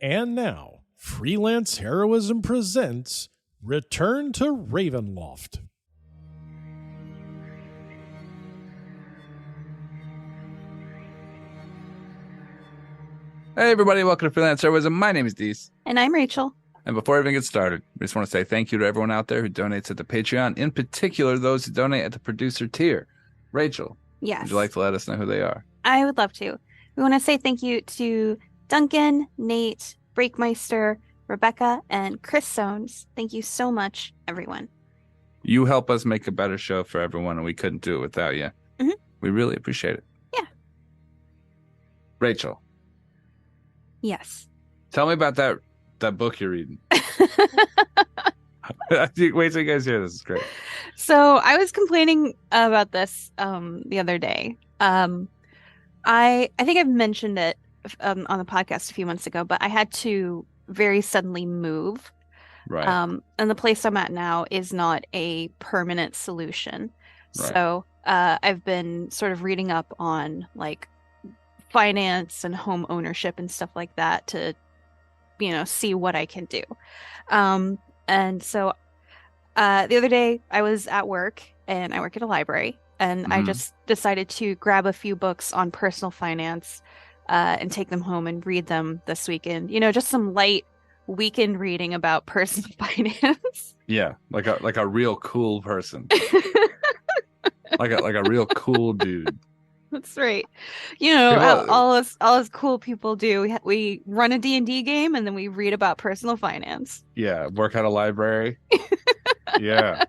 And now, Freelance Heroism presents Return to Ravenloft. Hey everybody, welcome to Freelance Heroism. My name is Dees. And I'm Rachel. And before we even get started, I just want to say thank you to everyone out there who donates at the Patreon, in particular those who donate at the producer tier. Rachel, Yes. would you like to let us know who they are? I would love to. We want to say thank you to Duncan, Nate, Breakmeister, Rebecca, and Chris Soanes. Thank you so much, everyone. You help us make a better show for everyone, and we couldn't do it without you. Mm-hmm. We really appreciate it. Yeah. Rachel. Yes. Tell me about that book you're reading. Wait till you guys hear this. It's great. So I was complaining about this the other day. I think I've mentioned it on the podcast a few months ago, but I had to very suddenly move. Right. And the place I'm at now is not a permanent solution. Right. So I've been sort of reading up on like finance and home ownership and stuff like that to, see what I can do. And so the other day I was at work and I work at a library and I just decided to grab a few books on personal finance and take them home and read them this weekend. Just some light weekend reading about personal finance. Yeah, like a real cool person. like a real cool dude. That's right. All us cool people do. We run a D&D game and then we read about personal finance. Yeah, work at a library. Yeah.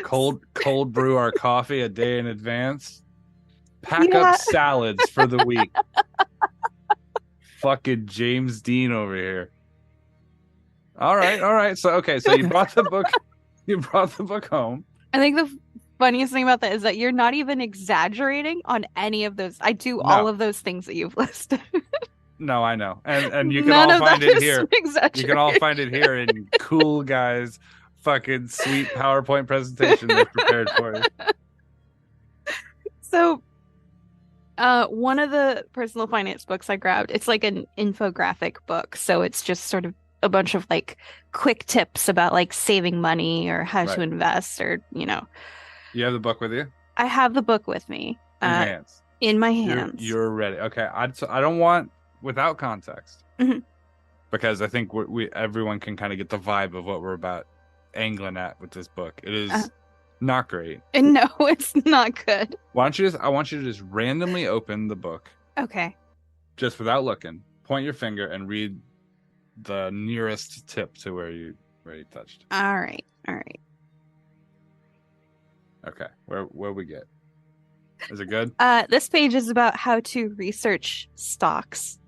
Cold brew our coffee a day in advance. Pack up salads for the week. Fucking James Dean over here. All right. So you brought the book. You brought the book home. I think the funniest thing about that is that you're not even exaggerating on any of those. I do all of those things that you've listed. No, I know. And you can all find it here. You can all find it here in Cool Guys' fucking sweet PowerPoint presentation they've prepared for you. So one of the personal finance books I grabbed, it's like an infographic book. So it's just sort of a bunch of like quick tips about like saving money or how to invest or, You have the book with you? I have the book with me. In your hands. In my hands. You're ready. Okay. I don't want without context. Mm-hmm. Because I think everyone can kind of get the vibe of what we're about angling at with this book. It is not great. No, it's not good. I want you to just randomly open the book. Okay. Just without looking. Point your finger and read the nearest tip to where you touched. All right. Okay. Where we get? Is it good? This page is about how to research stocks.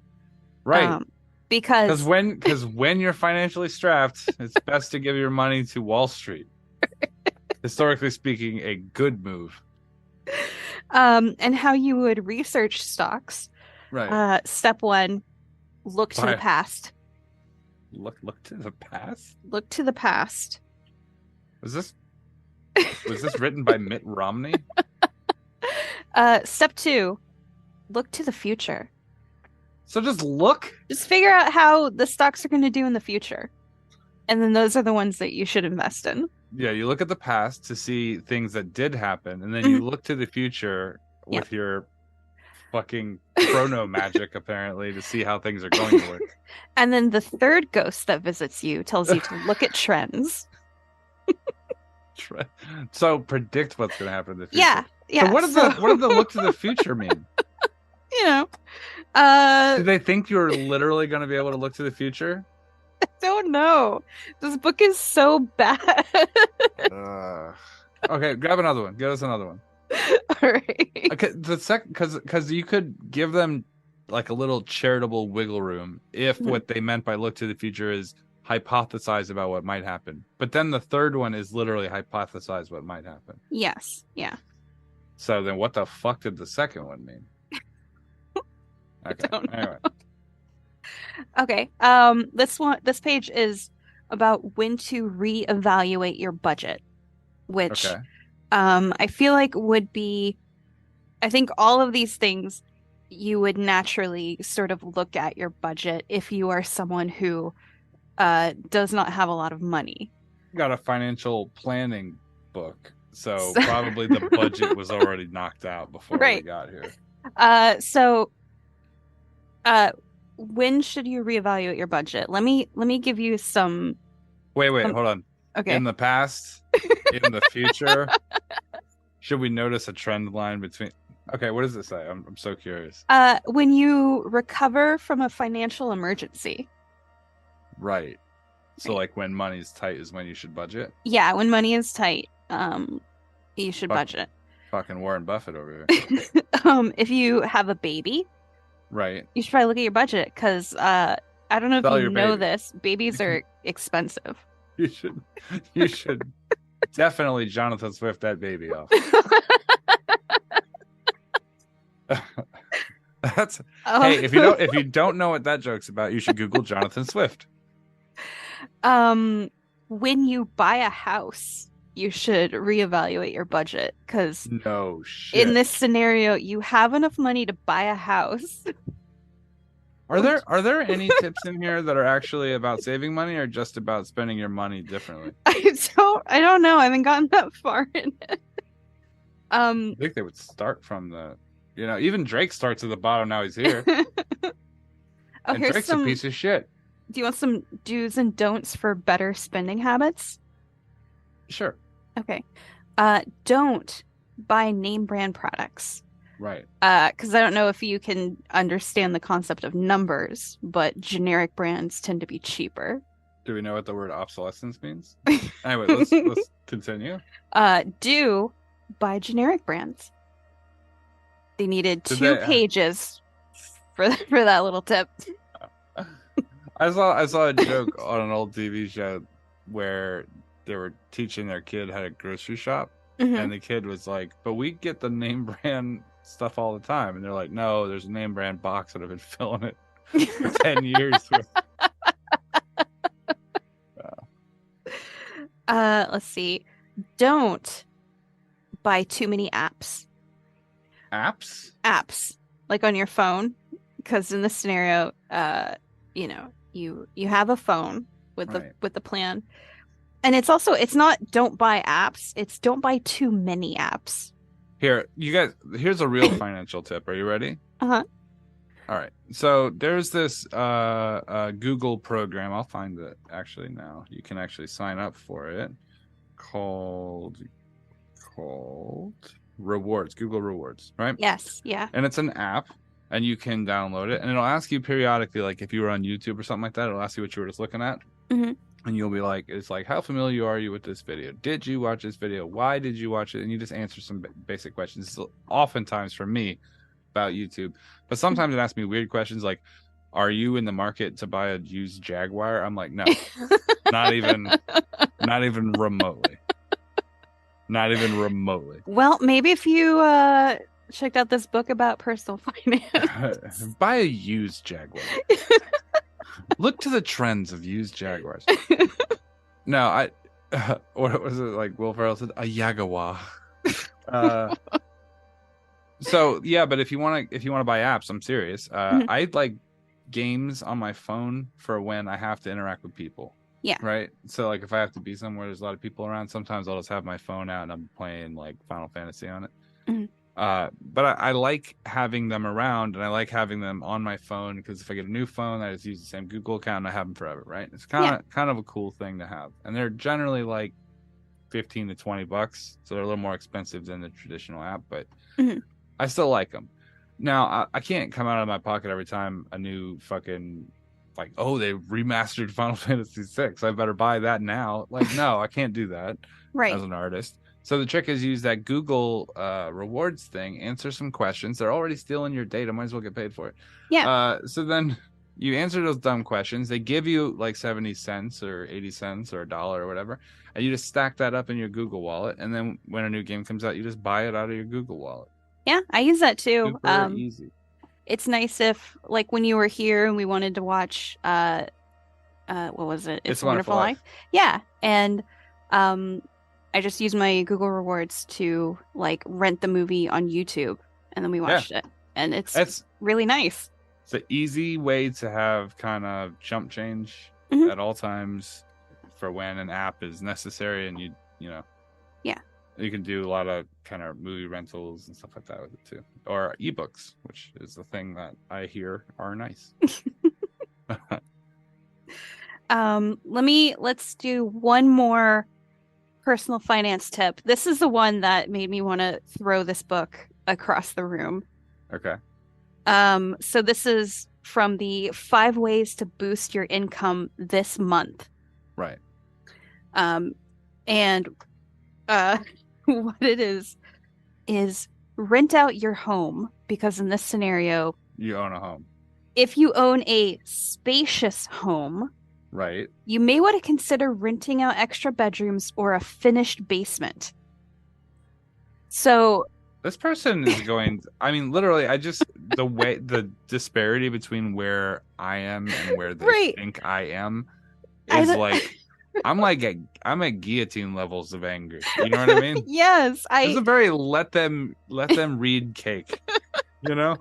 Right. Because when you're financially strapped, it's best to give your money to Wall Street. Historically speaking, a good move. And how you would research stocks. Right. Step 1, look to the past. Look to the past? Look to the past. Was this written by Mitt Romney? Step 2, look to the future. So just look? Just figure out how the stocks are going to do in the future. And then those are the ones that you should invest in. Yeah, you look at the past to see things that did happen, and then you look to the future with your fucking chrono magic, apparently, to see how things are going to work. And then the third ghost that visits you tells you to look at trends. So predict what's going to happen in the future. Yeah. So what does the look to the future mean? Do they think you're literally going to be able to look to the future? I don't know. This book is so bad. Okay, grab another one. Give us another one. All right. Okay, because you could give them like a little charitable wiggle room if what they meant by look to the future is hypothesize about what might happen. But then the third one is literally hypothesize what might happen. Yes. Yeah. So then what the fuck did the second one mean? Okay. Anyway. Okay. This page is about when to reevaluate your budget, which I feel like would be, I think all of these things you would naturally sort of look at your budget if you are someone who does not have a lot of money. Got a financial planning book, so So- probably the budget was already knocked out before we Right. got here. So when should you reevaluate your budget? Let me give you some. Wait, hold on. Okay. In the past, in the future, should we notice a trend line between? Okay, what does it say? I'm so curious. When you recover from a financial emergency. Right. So Right. like when money's tight is when you should budget. Yeah, when money is tight, you should Fuck. budget. Fucking Warren Buffett over here. If you have a baby, Right. you should probably look at your budget because I don't know if Sell you your know baby. this. Babies are expensive. You should definitely Jonathan Swift that baby off. That's hey, if you don't know what that joke's about, you should Google Jonathan Swift. When you buy a house, you should reevaluate your budget because No shit. in this scenario, you have enough money to buy a house. Are there any tips in here that are actually about saving money or just about spending your money differently? I don't know. I haven't gotten that far in it. I think they would start from the, even Drake starts at the bottom. Now he's here, and here's Drake's some. a piece of shit. Do you want some do's and don'ts for better spending habits? Sure, Okay. Don't buy name brand products. right. Because I don't know if you can understand the concept of numbers, but generic brands tend to be cheaper. Do we know what the word obsolescence means? Anyway, let's continue. Do buy generic brands. They needed Did two they- pages for that little tip. I saw a joke on an old TV show where they were teaching their kid how to grocery shop, Mhm. and the kid was like, "But we get the name brand stuff all the time," and they're like, "No, there's a name brand box that I've been filling it for 10 years with." Let's see. Don't buy too many apps. Apps? Like on your phone, because in this scenario, you have a phone with Right. the plan, and it's not don't buy apps. It's don't buy too many apps. Here, you guys, here's a real financial tip. Are you ready? Uh-huh. All right. So there's this Google program. I'll find it actually now. You can actually sign up for it called Rewards, Google Rewards, right? Yes, yeah. And it's an app and you can download it and it'll ask you periodically, like if you were on YouTube or something like that, it'll ask you what you were just looking at. Mhm. And you'll be like, it's like, how familiar are you with this video? Did you watch this video? Why did you watch it? And you just answer some basic questions. It's oftentimes for me about YouTube, but sometimes it asks me weird questions like, are you in the market to buy a used Jaguar? I'm like, no, not even remotely. Not even remotely. Well, maybe if you checked out this book about personal finance. Buy a used Jaguar. Look to the trends of used Jaguars. No, what was it like Will Ferrell said? A Jaguar. So yeah, but if you want to buy apps, I'm serious. Mhm. I like games on my phone for when I have to interact with people. Yeah. Right. So like if I have to be somewhere there's a lot of people around, sometimes I'll just have my phone out and I'm playing like Final Fantasy on it. Mhm. But I like having them around and I like having them on my phone because if I get a new phone, I just use the same Google account and I have them forever. Right. It's kind of a cool thing to have. And they're generally like $15 to $20. So they're a little more expensive than the traditional app, but Mhm. I still like them. Now, I can't come out of my pocket every time a new fucking, like, oh, they remastered Final Fantasy VI. I better buy that now. Like, no, I can't do that Right. as an artist. So the trick is use that Google rewards thing, answer some questions. They're already stealing your data. Might as well get paid for it. Yeah. So then you answer those dumb questions. They give you like 70 cents or 80 cents or $1 or whatever. And you just stack that up in your Google wallet. And then when a new game comes out, you just buy it out of your Google wallet. Yeah, I use that too. Super easy. It's nice if, like, when you were here and we wanted to watch, what was it? It's a Wonderful Life. Yeah, and I just used my Google Rewards to like rent the movie on YouTube, and then we watched it. and it's It's really nice. It's an easy way to have kind of chump change Mhm. at all times for when an app is necessary, and you know, Yeah. you can do a lot of kind of movie rentals and stuff like that with it too, or ebooks, which is the thing that I hear are nice. Let's do one more personal finance tip. This is the one that made me want to throw this book across the room. Okay. So this is from the 5 ways to boost your income this month. Right. And what it is rent out your home, because in this scenario, You own a home. if you own a spacious home, Right. you may want to consider renting out extra bedrooms or a finished basement. So, This person is going. I mean, literally, the disparity between where I am and where they Right. think I am I is don't- like, I'm at guillotine levels of anger. You know what I mean? yes, It's a very let them read cake. You know?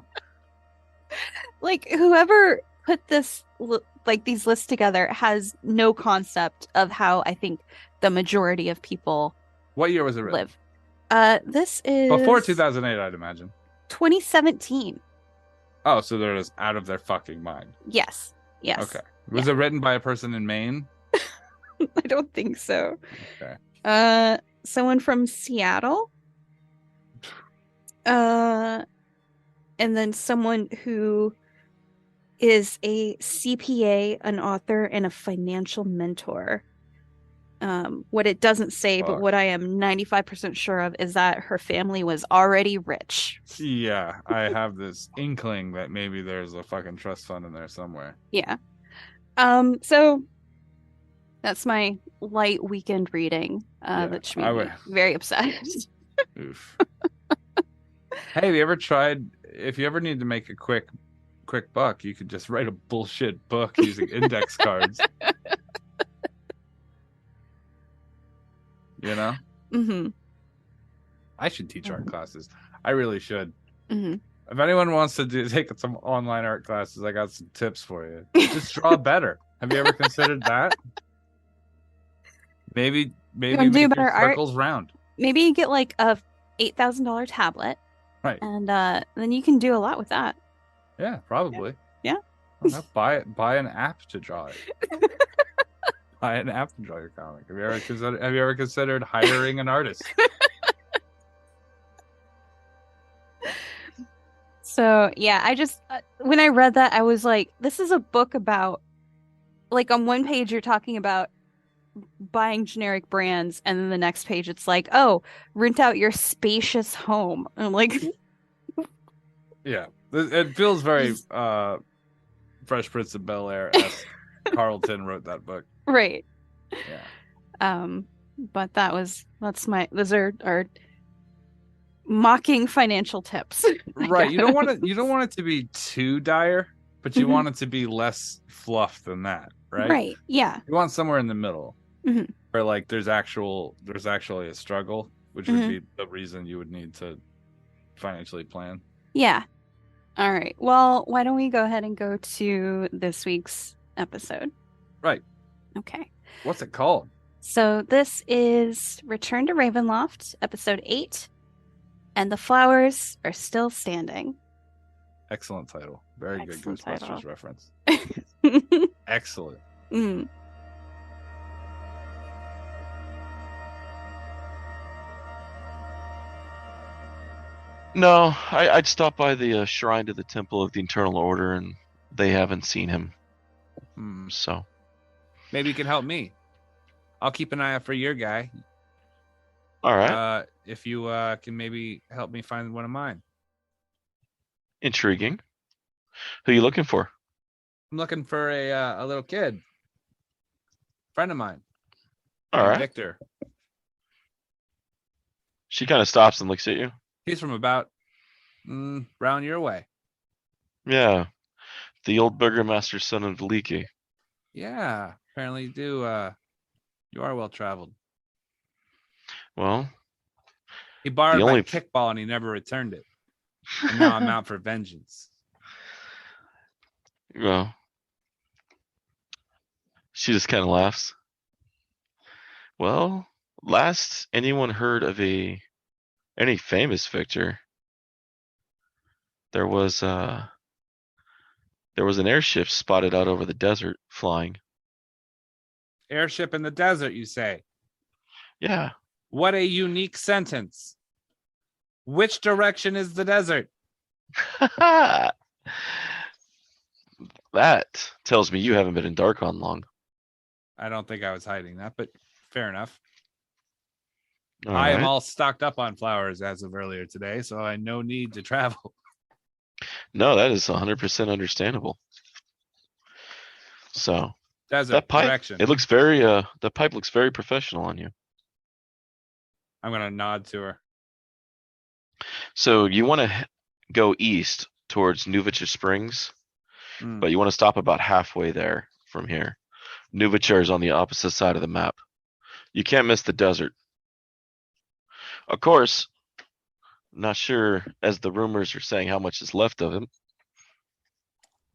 like whoever put these lists together has no concept of how I think the majority of people What year was it written? live. This is Before 2008, I'd imagine. 2017. Oh, so they're just out of their fucking mind. Yes. Okay. Was it written by a person in Maine? I don't think so. Okay. Someone from Seattle. And then someone who is a CPA, an author, and a financial mentor. What it doesn't say, but what I am 95% sure of is that her family was already rich. Yeah, I have this inkling that maybe there's a fucking trust fund in there somewhere. Yeah. So that's my light weekend reading. That made me very upset. Oof. Hey, have you ever tried? If you ever need to make a quick buck, you could just write a bullshit book using index cards. You know? Mm-hmm. I should teach art classes. I really should. Mm-hmm. If anyone wants to take some online art classes, I got some tips for you. Just draw better. Have you ever considered that? Maybe make your circles round. Maybe you get like a $8,000 tablet. Right. And then you can do a lot with that. Yeah, probably. Yeah. I don't know, buy an app to draw it. Buy an app to draw your comic. Have you ever considered hiring an artist? So yeah, I just when I read that, I was like, this is a book about, like, on one page you're talking about buying generic brands, and then the next page it's like, oh, rent out your spacious home. And I'm like, yeah, it feels very Fresh Prince of Bel-Air as Carlton wrote that book. Right. Yeah. But those are our mocking financial tips. Right. You don't want it to be too dire, but you want it to be less fluff than that, right? Right. Yeah. You want somewhere in the middle. Mm-hmm. Where like there's actually a struggle, which would be the reason you would need to financially plan. Yeah. All right. Well, why don't we go ahead and go to this week's episode? Right. Okay. What's it called? So this is Return to Ravenloft, episode 8, and the flowers are still standing. Excellent title. Very Excellent good Ghostbusters title. reference. Excellent. Mm. No, I'd stop by the shrine to the Temple of the Internal Order, and they haven't seen him. So maybe you can help me. I'll keep an eye out for your guy. All right. If you can maybe help me find one of mine. Intriguing. Who are you looking for? I'm looking for a little kid. Friend of mine. All right. Victor. She kind of stops and looks at you. He's from about round your way. Yeah. The old burgomaster's son of Leaky. Yeah. Apparently you are well traveled. Well, he borrowed my kickball and he never returned it. And now I'm out for vengeance. Well, she just kind of laughs. Well, last anyone heard of any famous victor, there was an airship spotted out over the desert flying. Airship in the desert, you say? Yeah. What a unique sentence. Which direction is the desert? That tells me you haven't been in Darkon long. I don't think I was hiding that, but fair enough. All I am right. all stocked up on flowers as of earlier today, so I no need to travel. No, that is 100% understandable. So Desert that pipe, direction. it looks very the pipe looks very professional on you. I'm gonna nod to her. So you want to go east towards Nuvicha Springs, Mm. but you want to stop about halfway there from here. Nuvicha is on the opposite side of the map. You can't miss the desert. Of course, not sure, as the rumors are saying, how much is left of him.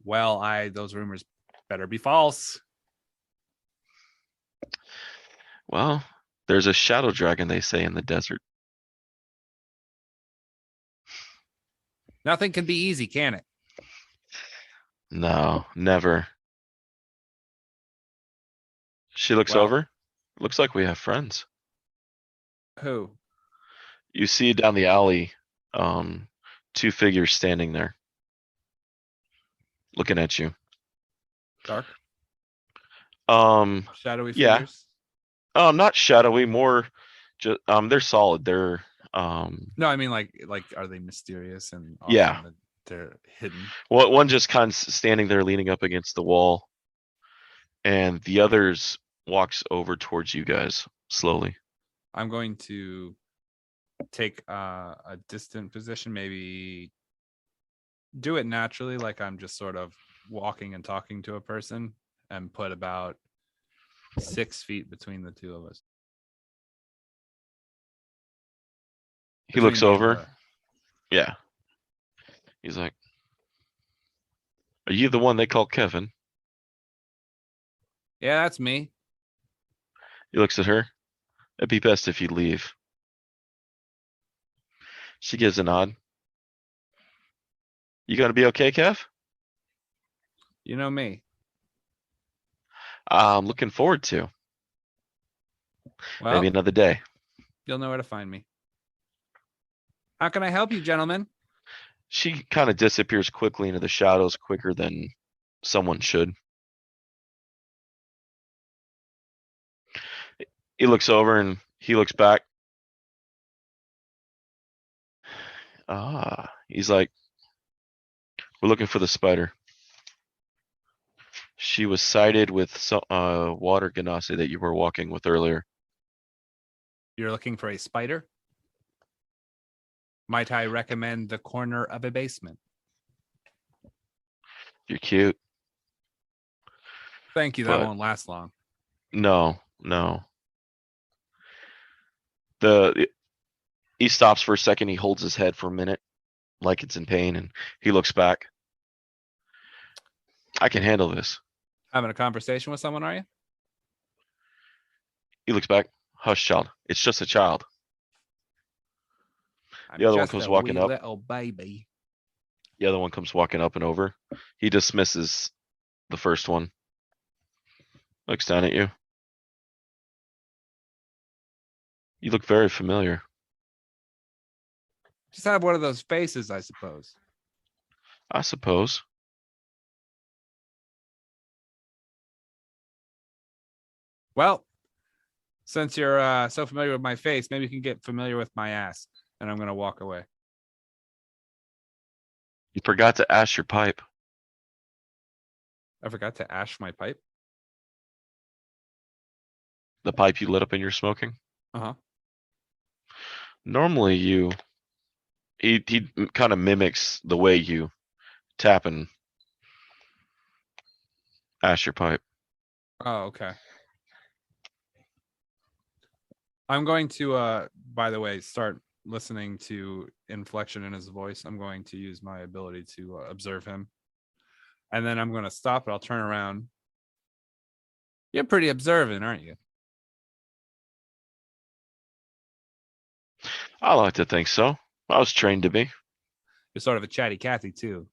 Well, those rumors better be false. Well, there's a shadow dragon, they say, in the desert. Nothing can be easy, can it? No, never. She looks Well- over. Looks like we have friends. Who? You see down the alley, two figures standing there, looking at you. Dark? Shadowy Yeah. figures? Not shadowy, more just they're solid. They're No, I mean like are they mysterious and awesome Yeah. that they're hidden? one just kind of standing there leaning up against the wall, and the others walks over towards you guys slowly. I'm going to take a distant position, maybe do it naturally, like I'm just sort of walking and talking to a person, and put about 6 feet between the two of us. He Between looks me and over. her. Yeah. He's like, "Are you the one they call Kevin?" Yeah, that's me. He looks at her. It'd be best if you leave. She gives a nod. You gonna be okay, Kev? You know me. I'm looking forward to. Well, Maybe another day. you'll know where to find me. How can I help you, gentlemen? She kind of disappears quickly into the shadows, quicker than someone should. He looks over and he looks back. He's like, "We're looking for the spider. She was sighted with some water ganassi that you were walking with earlier." You're looking for a spider? Might I recommend the corner of a basement? You're cute. Thank you. That But- won't last long. No. He stops for a second. He holds his head for a minute, like it's in pain, and he looks back. "I can handle this." Having a conversation with someone, are you? He looks back. "Hush, child. It's just a child." I'm The other one just comes a walking wee up. little baby. The other one comes walking up and over. He dismisses the first one. Looks down at you. "You look very familiar." Just have one of those faces, I suppose. "I suppose." Well, since you're so familiar with my face, maybe you can get familiar with my ass. And I'm gonna walk away. "You forgot to ash your pipe." I forgot to ash my pipe. The pipe you lit up in your smoking. Uh-huh. Normally he kind of mimics the way you tap and ash your pipe. Oh, okay. I'm going to by the way, start listening to inflection in his voice, I'm going to use my ability to observe him. And then I'm going to stop it. I'll turn around. You're pretty observant, aren't you? I like to think so. I was trained to be. You're sort of a chatty Cathy, too.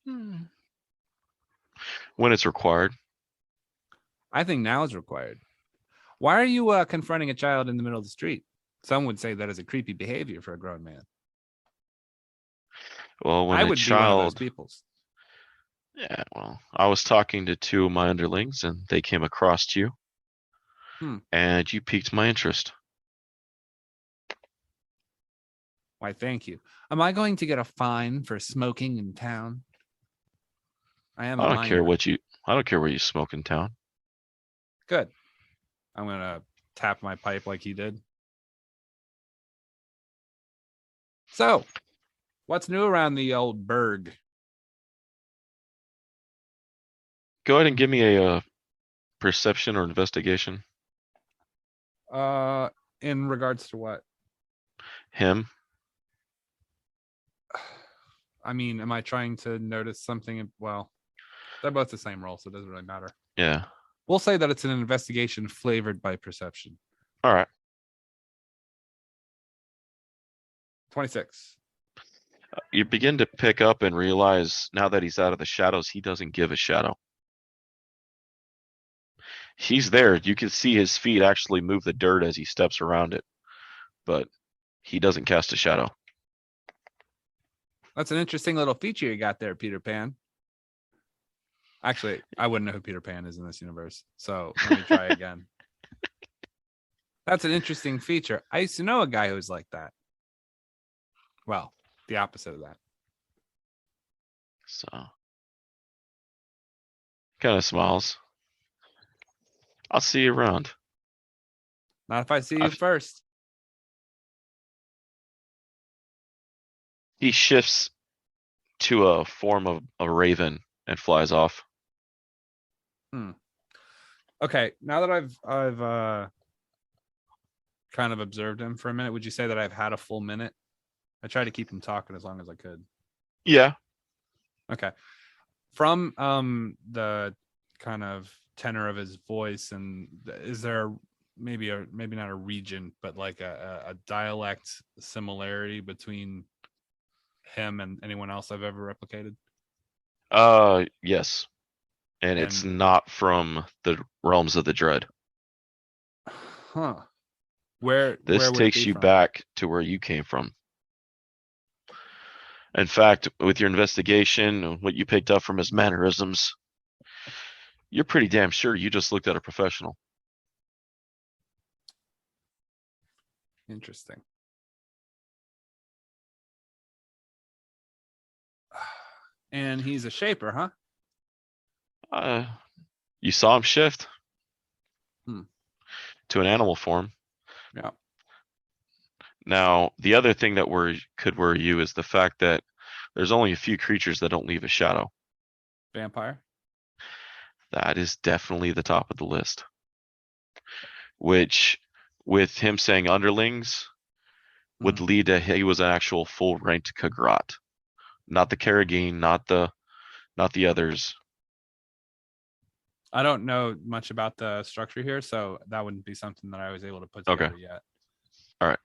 When it's required. I think now is required. Why are you confronting a child in the middle of the street? Some would say that is a creepy behavior for a grown man. Well, when I a would be one of those child, people. yeah, well, I was talking to two of my underlings and they came across you. And you piqued my interest. Why, thank you. Am I going to get a fine for smoking in town? I am a I don't care minor. I don't care where you smoke in town. Good. I'm going to tap my pipe like he did. So, what's new around the old burg? Go ahead and give me a perception or investigation. In regards to what? Him. I mean, am I trying to notice something? Well, they're both the same roll, so it doesn't really matter. Yeah. We'll say that it's an investigation flavored by perception. All right. 26. You begin to pick up and realize now that he's out of the shadows, he doesn't give a shadow. He's there. You can see his feet actually move the dirt as he steps around it, but he doesn't cast a shadow. That's an interesting little feature you got there, Peter Pan. Actually, I wouldn't know who Peter Pan is in this universe, so let me try again. That's an interesting feature. I used to know a guy who was like that. Well, the opposite of that. So, kind of smiles. I'll see you around. Not if I see you first. He shifts to a form of a raven and flies off. Okay, now that I've kind of observed him for a minute, would you say that I've had a full minute? I tried to keep him talking as long as I could. Yeah. Okay. From the kind of tenor of his voice, and is there maybe not a region, but like a dialect similarity between him and anyone else I've ever replicated? Yes. And it's not from the realms of the dread. Huh. Where This would it takes be you from? back to where you came from. In fact, with your investigation and what you picked up from his mannerisms, you're pretty damn sure you just looked at a professional. Interesting. And he's a shaper, huh? You saw him shift Hmm. to an animal form. Yeah. Now, the other thing that could worry you is the fact that there's only a few creatures that don't leave a shadow. Vampire? That is definitely the top of the list. Which, with him saying underlings, would lead to he was an actual full ranked Kagrat. Not the Karrageen, not the others. I don't know much about the structure here, so that wouldn't be something that I was able to put together yet. All right.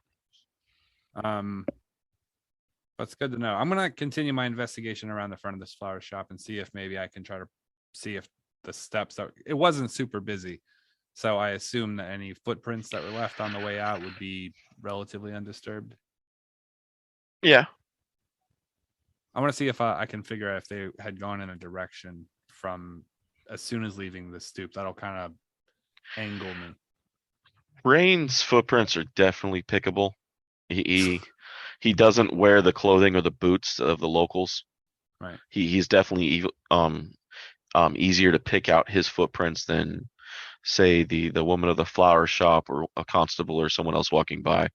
That's good to know. I'm gonna continue my investigation around the front of this flower shop and see if maybe I can try to see if the steps that it wasn't super busy. So I assume that any footprints that were left on the way out would be relatively undisturbed. Yeah. I want to see if I can figure out if they had gone in a direction from as soon as leaving the stoop. That'll kind of angle me. Rayne's footprints are definitely pickable. He doesn't wear the clothing or the boots of the locals. Right. He's definitely easier to pick out his footprints than, say, the woman of the flower shop or a constable or someone else walking by.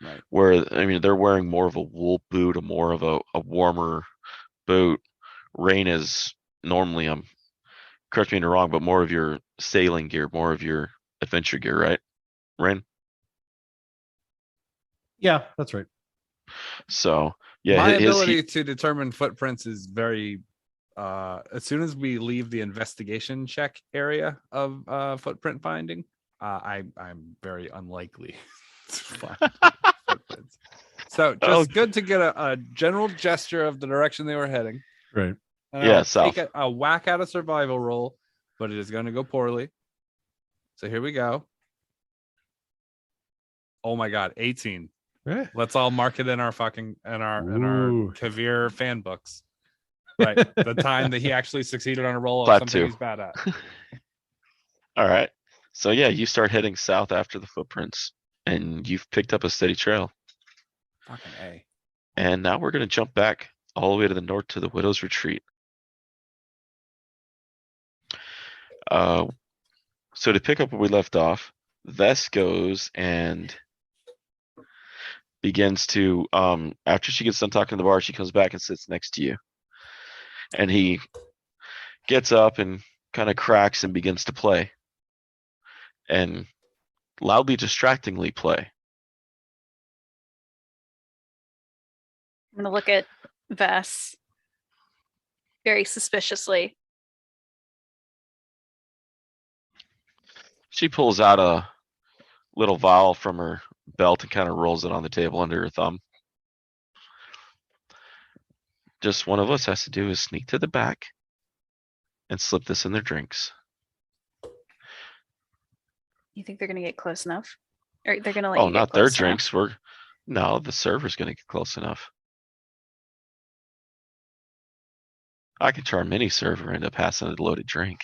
Right. Where, I mean, they're wearing more of a wool boot, or more of a warmer boot. Rayne is normally, correct me if I'm wrong, but more of your sailing gear, more of your adventure gear, right, Rayne? Yeah, that's right. So yeah, My his ability to determine footprints is very. As soon as we leave the investigation check area of footprint finding, I'm very unlikely to find footprints. So just good to get a general gesture of the direction they were heading. Right. And Yeah, I'll south. take a whack at a survival roll, but it is going to go poorly. So here we go. Oh my god, 18. Yeah. Let's all mark it in our Ooh. Kaeviir fan books. Right. The time that he actually succeeded on a roll of Flat something 2. he's bad at. All right. So yeah, you start heading south after the footprints, and you've picked up a steady trail. Fucking A. And now we're gonna jump back all the way to the north to the Widow's Retreat. So to pick up where we left off, Vess goes and begins to after she gets done talking to the bar, she comes back and sits next to you. And he gets up and kind of cracks and begins to play. And loudly distractingly play. I'm gonna look at Vess very suspiciously. She pulls out a little vial from her belt and kind of rolls it on the table under her thumb. Just one of us has to do is sneak to the back and slip this in their drinks. You think they're gonna get close enough? Or they're gonna let Oh, you get not their close enough? drinks. No, the server's gonna get close enough. I could charm any server into passing a loaded drink.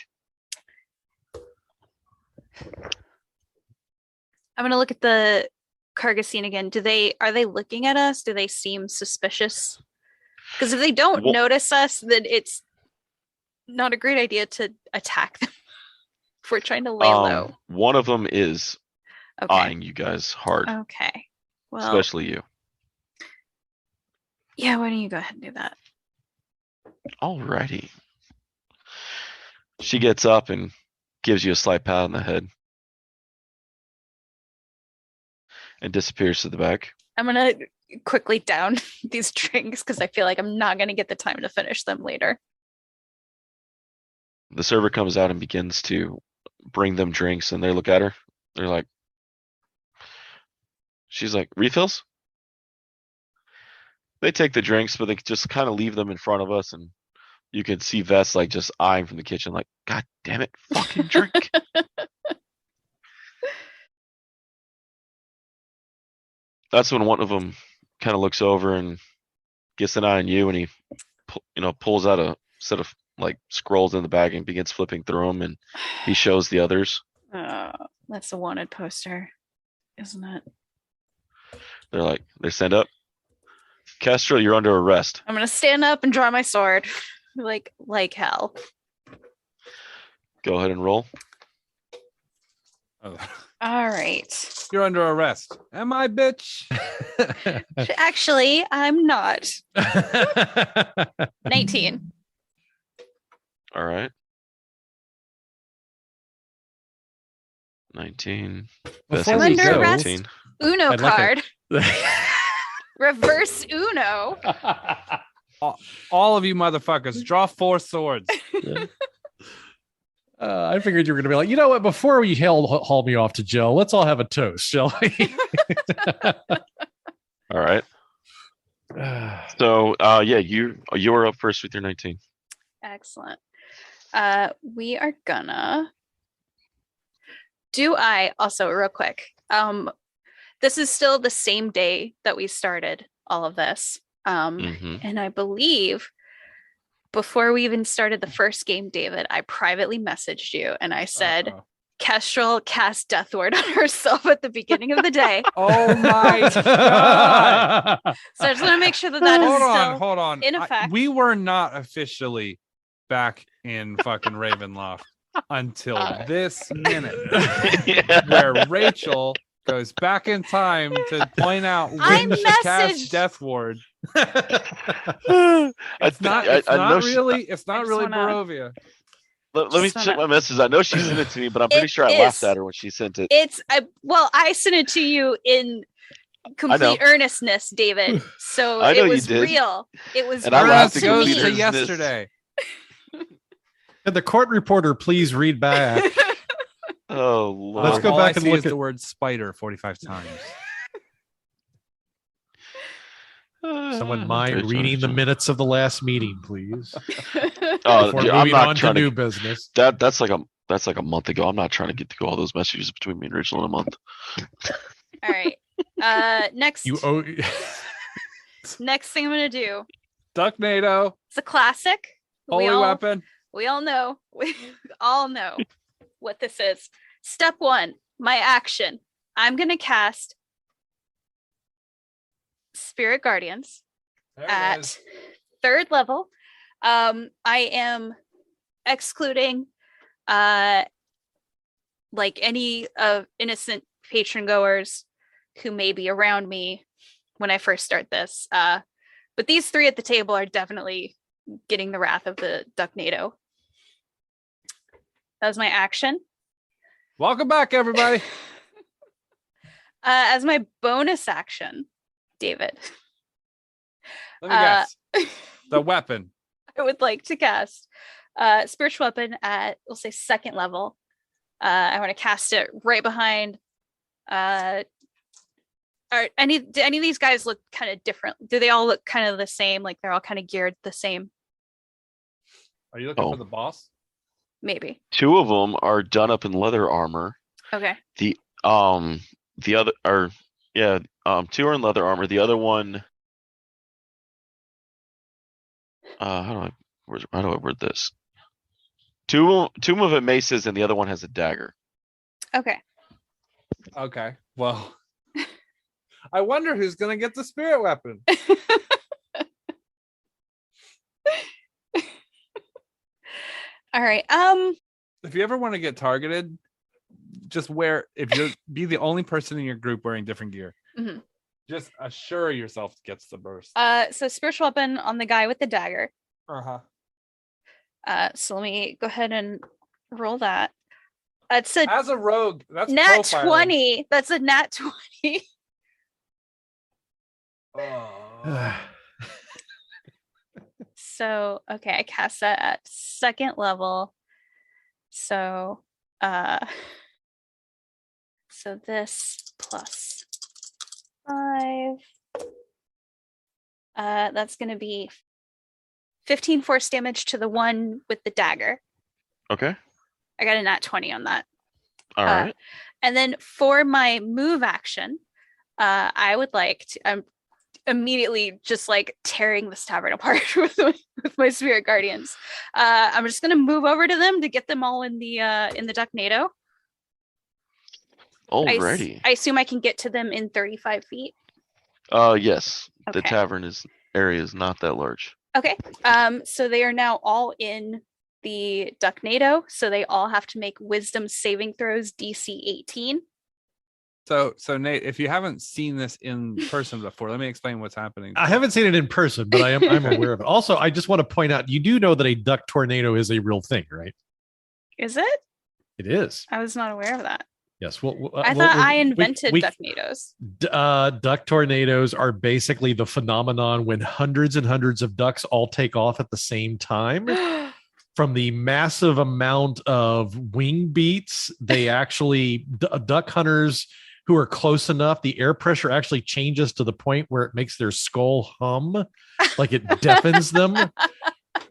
I'm gonna look at the Cargassine again. Are they looking at us? Do they seem suspicious? Because if they don't notice us, then it's not a great idea to attack them if we're trying to lay low. One of them is Okay. eyeing you guys hard, Okay. Well, especially you. yeah, why don't you go ahead and do that? Alrighty. She gets up and gives you a slight pat on the head and disappears to the back. I'm gonna quickly down these drinks because I feel like I'm not gonna get the time to finish them later. The server comes out and begins to bring them drinks, and they look at her. They're like, she's like, refills? They take the drinks, but they just kind of leave them in front of us, and you can see Vess like just eyeing from the kitchen like, God damn it, fucking drink. That's when one of them kind of looks over and gets an eye on you, and he pulls out a set of like scrolls in the bag and begins flipping through them, and he shows the others. That's a wanted poster, isn't it? They stand up. Kestrel, you're under arrest. I'm gonna stand up and draw my sword, like hell. Go ahead and roll. Oh. All right. You're under arrest. Am I, bitch? Actually, I'm not. 19. All right. 19. Before I'm we under go, arrest. Uno I'd like card. Reverse Uno. All of you motherfuckers, draw 4 swords. I figured you were going to be like, you know what? Before we haul me off to jail, let's all have a toast, shall we? All right. So, yeah, you are up first with your 19. Excellent. We are gonna. Do I also real quick? This is still the same day that we started all of this, and I believe. Before we even started the first game, David, I privately messaged you and I said, Kestrel cast Death Ward on herself at the beginning of the day. Oh my god! So I just want to make sure that is hold on. in effect. We were not officially back in fucking Ravenloft until this minute, where Rachel goes back in time to point out when she cast Death Ward. It's not really Barovia. Let me check my message. I know she sent it to me, but I'm pretty sure I laughed at her when she sent it. I sent it to you in complete earnestness, David. So I know it was you did. real. It was And I real laughed to at complete me. to earnestness. yesterday. And the court reporter, please read back. Oh Lord. Let's go all back I and see look is at- the word spider 45 times. Someone mind reading the minutes of the last meeting, please. Oh, Before dude, I'm moving not on to trying new to. business. That's like a month ago. I'm not trying to get through all those messages between me and Rachel in a month. All right. Next. You owe. Next thing I'm gonna do. Ducknado, It's a classic. holy weapon. We all know. We all know what this is. Step 1. My action. I'm gonna cast Spirit Guardians at 3rd level. I am excluding like any innocent patron goers who may be around me when I first start this. But these 3 at the table are definitely getting the wrath of the Ducknado. That was my action. Welcome back, everybody. As my bonus action, David, Let me guess. The weapon. I would like to cast spiritual weapon at, we'll say, 2nd level. I want to cast it right behind. Do any of these guys look kind of different? Do they all look kind of the same? Like they're all kind of geared the same? Are you looking for the boss? Maybe. 2 of them are done up in leather armor. Okay. The other are 2 are in leather armor. The other one, how do I word this? Two of them maces, and the other one has a dagger. Okay. Okay. Well, I wonder who's gonna get the spirit weapon. All right. If you ever want to get targeted, just be the only person in your group wearing different gear. Mhm. Just assure yourself gets the burst. So spiritual weapon on the guy with the dagger. Uh-huh. So let me go ahead and roll that. It's a As a rogue, that's nat profiling. 20. That's a nat 20. Oh. So okay, I cast that at 2nd level. So so this plus 5. That's gonna be 15 force damage to the one with the dagger. Okay. I got a nat 20 on that. All right. And then for my move action, I would like to. I'm immediately just like tearing this tavern apart with my spirit guardians. I'm just gonna move over to them to get them all in the Ducknado. Alrighty. I assume I can get to them in 35 feet. Yes. The Okay. tavern area is not that large. Okay. So they are now all in the Ducknado. So they all have to make wisdom saving throws DC 18. So Nate, if you haven't seen this in person before, let me explain what's happening. I haven't seen it in person, but I'm aware of it. Also, I just want to point out, you do know that a duck tornado is a real thing, right? Is it? It is. I was not aware of that. Yes. Well, I thought I invented Ducknados. Duck tornadoes are basically the phenomenon when hundreds and hundreds of ducks all take off at the same time. From the massive amount of wing beats, they actually duck hunters who are close enough, the air pressure actually changes to the point where it makes their skull hum, like it deafens them,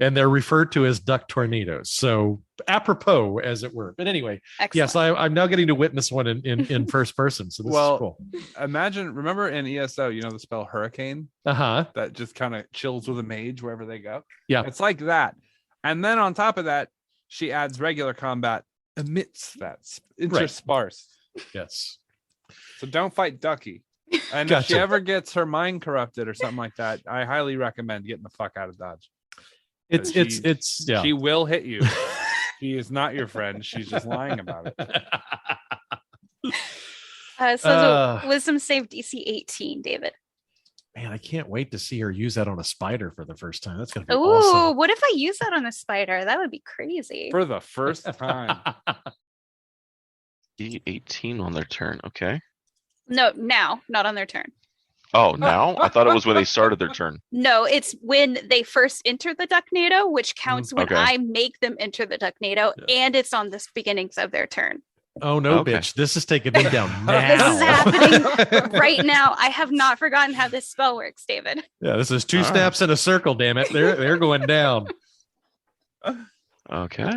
and they're referred to as duck tornadoes. So apropos, as it were. But anyway, Excellent. yes, I'm now getting to witness one in first person. So this is cool. Remember in ESO, you know the spell hurricane? That just kind of chills with a mage wherever they go. Yeah. It's like that. And then on top of that, she adds regular combat amidst that intersparse. Yes. So don't fight Ducky. And Gotcha. if she ever gets her mind corrupted or something like that, I highly recommend getting the fuck out of Dodge. It's yeah. She will hit you. She is not your friend. She's just lying about it. So wisdom save DC 18, David. Man, I can't wait to see her use that on a spider for the first time. That's gonna be Ooh, awesome. what if I use that on a spider? That would be crazy. For the first time. 18 on their turn. Okay. No, now, not on their turn. Oh, now? I thought it was when they started their turn. No, it's when they first enter the Ducknado, which counts when Okay. I make them enter the Ducknado, and it's on the beginnings of their turn. Oh no, Okay. bitch! This is taking them down now. This is happening right now. I have not forgotten how this spell works, David. Yeah, this is two All right. snaps in a circle. Damn it, they're going down. Okay.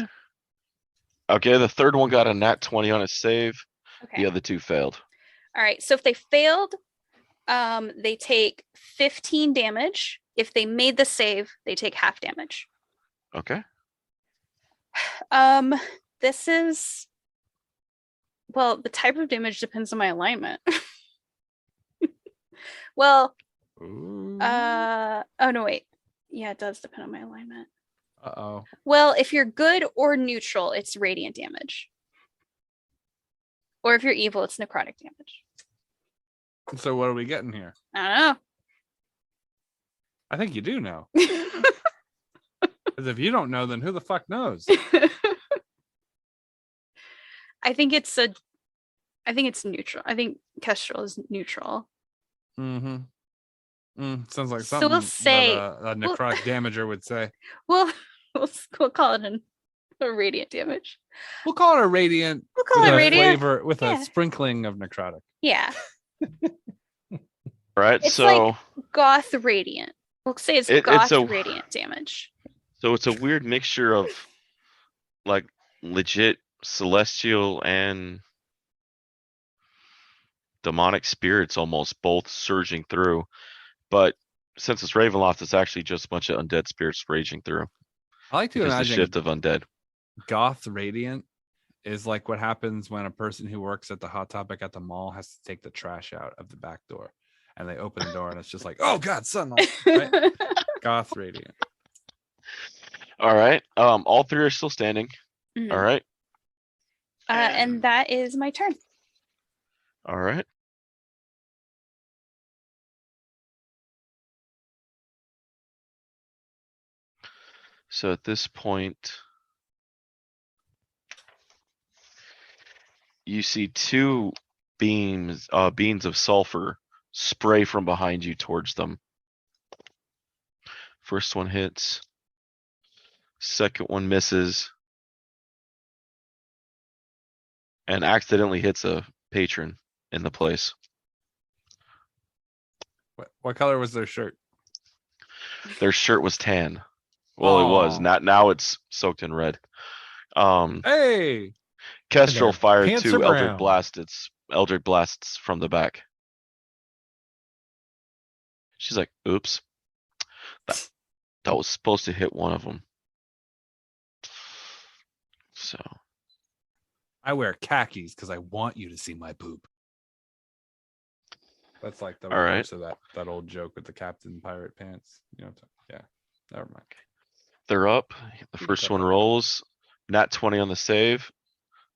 Okay, the third one got a nat 20 on its save. Okay. The other two failed. All right. So if they failed, they take 15 damage. If they made the save, they take half damage. Okay. This is, well, the type of damage depends on my alignment. Well, oh no, wait. Yeah, it does depend on my alignment. Uh-oh. Well, if you're good or neutral, it's radiant damage. Or if you're evil, it's necrotic damage. So what are we getting here? I I think you do know. don't know. Because if you don't know, then who the fuck knows? I think it's neutral. I think Kestrel is neutral. Mm-hmm. Sounds like So something we'll say- that a necrotic damager would say. We'll call it a radiant damage. We'll call it a radiant. We'll call with it a radiant. flavor with Yeah. a sprinkling of necrotic. Yeah. All right, It's so like goth radiant. We'll say it's It's goth a- radiant damage. so it's a weird mixture of like legit celestial and demonic spirits almost both surging through. But since it's Ravenloft, it's actually just a bunch of undead spirits raging through. I like to Just the imagine shift of undead. goth radiant is like what happens when a person who works at the Hot Topic at the mall has to take the trash out of the back door, and they open the door and it's just like, oh god, sunlight. Right? Goth radiant. All right. All three are still standing. Mhm. All right. And that is my turn. All right. So at this point, you see two beams of sulfur spray from behind you towards them. First one hits. Second one misses. And accidentally hits a patron in the place. What color was their shirt? Their shirt was tan. Well, it was. Aw. Not now it's soaked in red. Hey, Kestrel their fired pants are two brown. Eldritch blasts from the back. She's like, oops. That was supposed to hit one of them. So, I wear khakis because I want you to see my poop. That's like the All right. reverse of that old joke with the Captain Pirate Pants. You know, yeah. Never mind. they're up. The first one rolls. Nat 20 on the save.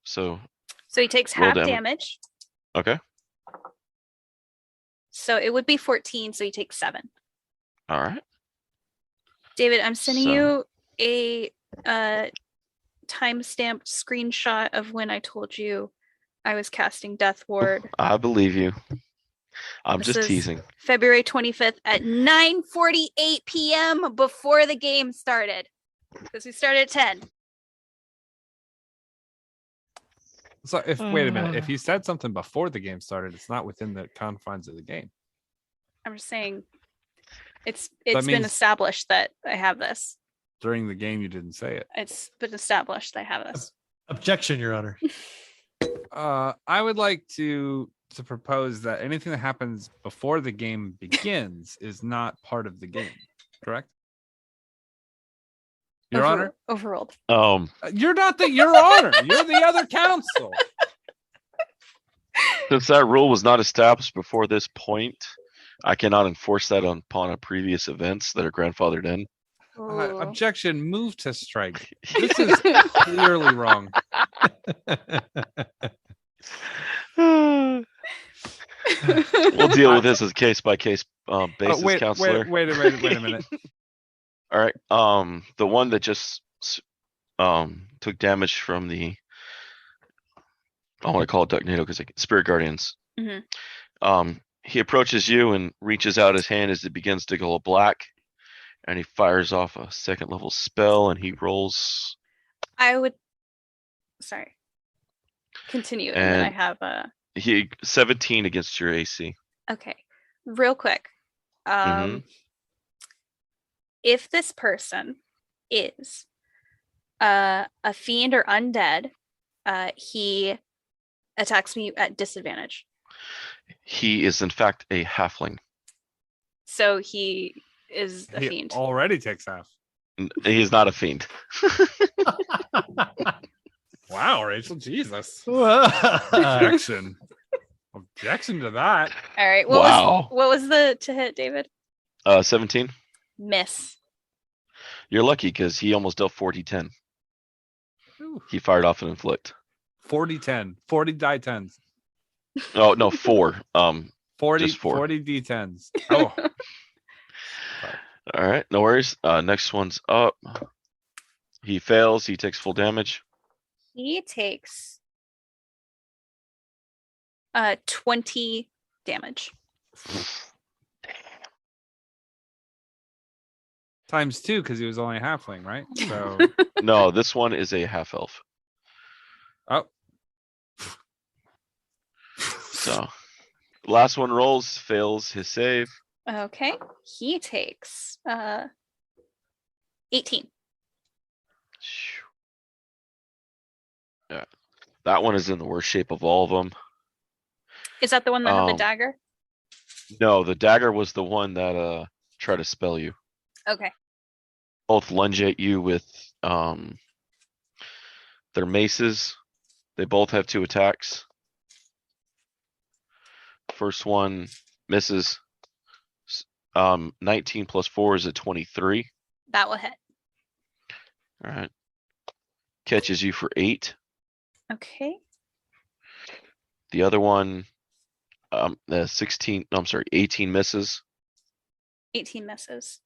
So, So he takes Roll half damage. damage. okay. So it would be 14. So he takes 7. All right. David, I'm sending So- you a time-stamped screenshot of when I told you I was casting Death Ward. I believe you. I'm This just is teasing. February 25th at 9:48 p.m. before the game started. Because we started at 10. So wait a minute, if you said something before the game started, it's not within the confines of the game. I'm just saying it's That been means- established that I have this. During the game, you didn't say it. It's been established that I have this. Objection, Your Honor. I would like to propose that anything that happens before the game begins is not part of the game. Correct? Your Honor? Overruled. You're not Your Honor. You're the other counsel. Since that rule was not established before this point, I cannot enforce that upon a previous events that are grandfathered in. Ooh. Objection. Move to strike. This is clearly wrong. We'll deal with this as case by case basis, wait, counselor. wait a minute. All right. The one that just took damage from the I want to call it Ducknado because Spirit Guardians. Mhm. He approaches you and reaches out his hand as it begins to go black, and he fires off a second level spell, and he rolls. I would. Sorry. Continue, and then I And have a. he 17 against your AC. Okay, real quick. Mhm. If this person is a fiend or undead, he attacks me at disadvantage. He is in fact a halfling. So he is a He fiend. already takes half. He is not a fiend. Wow, Rachel, Jesus. Wow. Objection. Objection to that. All right. Wow. What was the to hit, David? 17. Miss. You're lucky because he almost dealt 40-10. Ooh. He fired off an inflict. 40-10. 40 die 10s. Oh no, 4. 40, Just 4. 40 d10s. Oh. All right, no worries. Next one's up. He fails. He takes full damage. He takes 20 damage. Times 2 because he was only a halfling, right? So No, this one is a half elf. oh. So last one rolls, fails his save. Okay. He takes 18. Yeah, that one is in the worst shape of all of them. Is that the one that had the dagger? No, the dagger was the one that tried to spell you. Okay. Both lunge at you with their maces. They both have 2 attacks. First one misses. 19 plus 4 is a 23. That will hit. All right. Catches you for 8. Okay. The other one, 16. No, I'm sorry, 18 misses. 18 misses.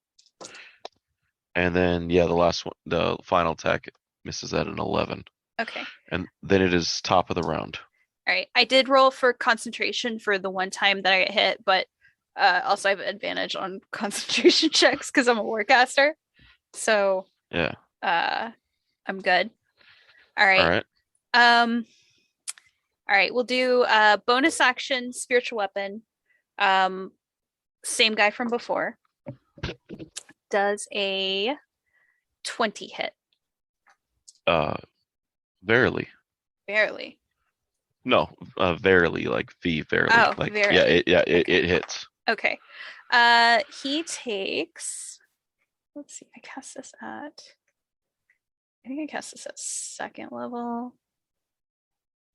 And then the last one, the final attack misses at an 11. Okay. And then it is top of the round. All right. I did roll for concentration for the one time that I got hit, but also I have advantage on concentration checks because I'm a warcaster. So Yeah. I'm good. All right. All right. All right. We'll do bonus action, spiritual weapon. Same guy from before. Does a 20 hit? Verily. Barely. No, verily, like verily. Oh, like verily. It hits. Okay. He takes. Let's see. I think I cast this at 2nd level.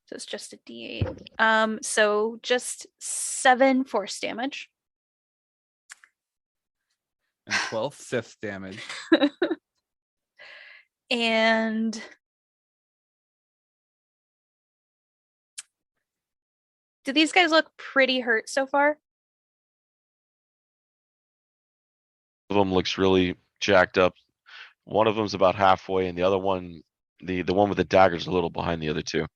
So it's just a D8. So just 7 force damage. And 12 Sith damage. And do these guys look pretty hurt so far? One of them looks really jacked up. One of them's about halfway, and the other one, the one with the dagger, is a little behind the other 2.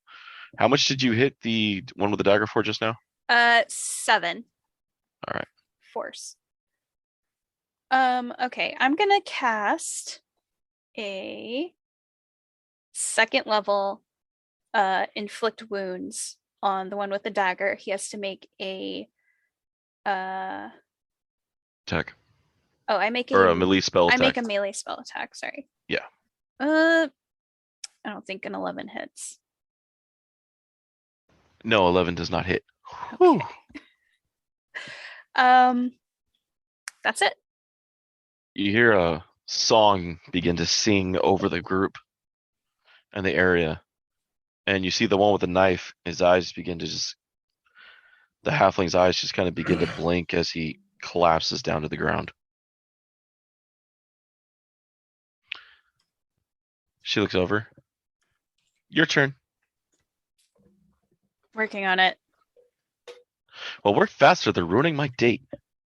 How much did you hit the one with the dagger for just now? 7. All right. Force. Okay, I'm gonna cast a 2nd level inflict wounds on the one with the dagger. He has to make a Attack. Oh, I make Or a melee spell attack. I make a melee spell attack, sorry. Yeah. I don't think an 11 hits. No, 11 does not hit. Okay. That's it. You hear a song begin to sing over the group and the area. And you see the one with the knife, his eyes begin to the halfling's eyes just kind of begin to blink as he collapses down to the ground. She looks over. Your turn. Working on it. Well, work faster. They're ruining my date.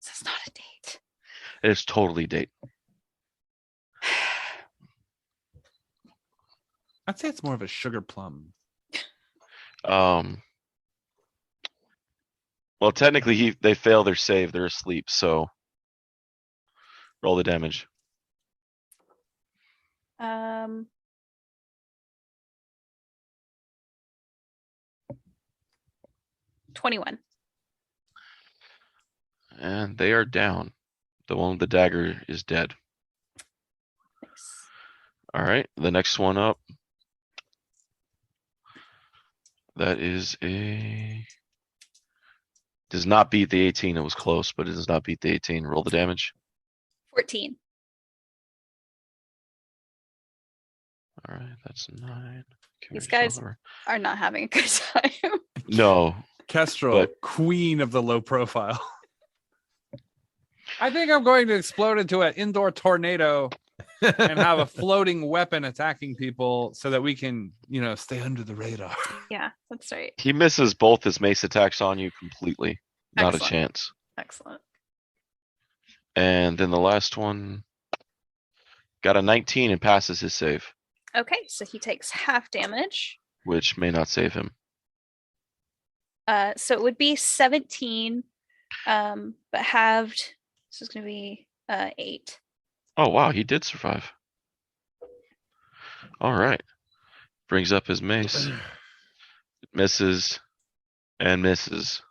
This is not a date. It is totally date. I'd say it's more of a sugar plum. Well, technically, they fail their save. They're asleep, so roll the damage. 21. And they are down. The one with the dagger is dead. Nice. All right, the next one up. That is does not beat the 18. It was close, but it does not beat the 18. Roll the damage. 14. All right, that's 9. These guys are not having a good time. No. Kestrel, queen of the low profile. I think I'm going to explode into an indoor tornado and have a floating weapon attacking people so that we can, stay under the radar. Yeah, that's right. He misses both his mace attacks on you completely. Not Excellent. a chance. Excellent. And then the last one got a 19 and passes his save. Okay, so he takes half damage. Which may not save him. So it would be 17, but halved. So it's going to be 8. Oh, wow, he did survive. All right. Brings up his mace. Misses and misses.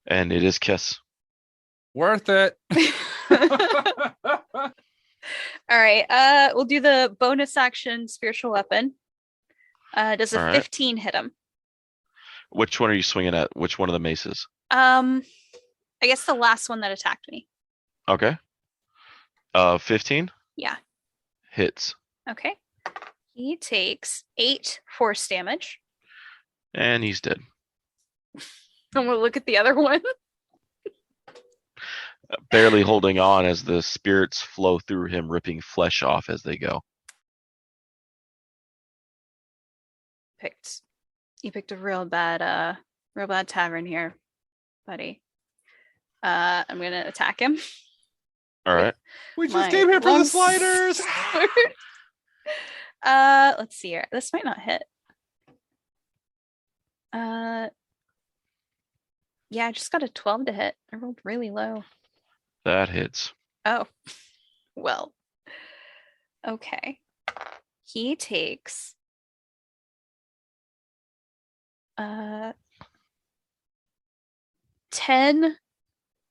And it is Kess. Worth it. All right. We'll do the bonus action spiritual weapon. Does a 15 hit him? Which one are you swinging at? Which one of the maces? I guess the last one that attacked me. Okay. 15? Yeah. Hits. Okay. He takes 8 force damage. And he's dead. I'm gonna look at the other one. Barely holding on as the spirits flow through him, ripping flesh off as they go. You picked a real bad tavern here, buddy. I'm gonna attack him. All right. We just came here for the sliders. Let's see here. This might not hit. Yeah, I just got a 12 to hit. I rolled really low. That hits. Oh, well. Okay. He takes 10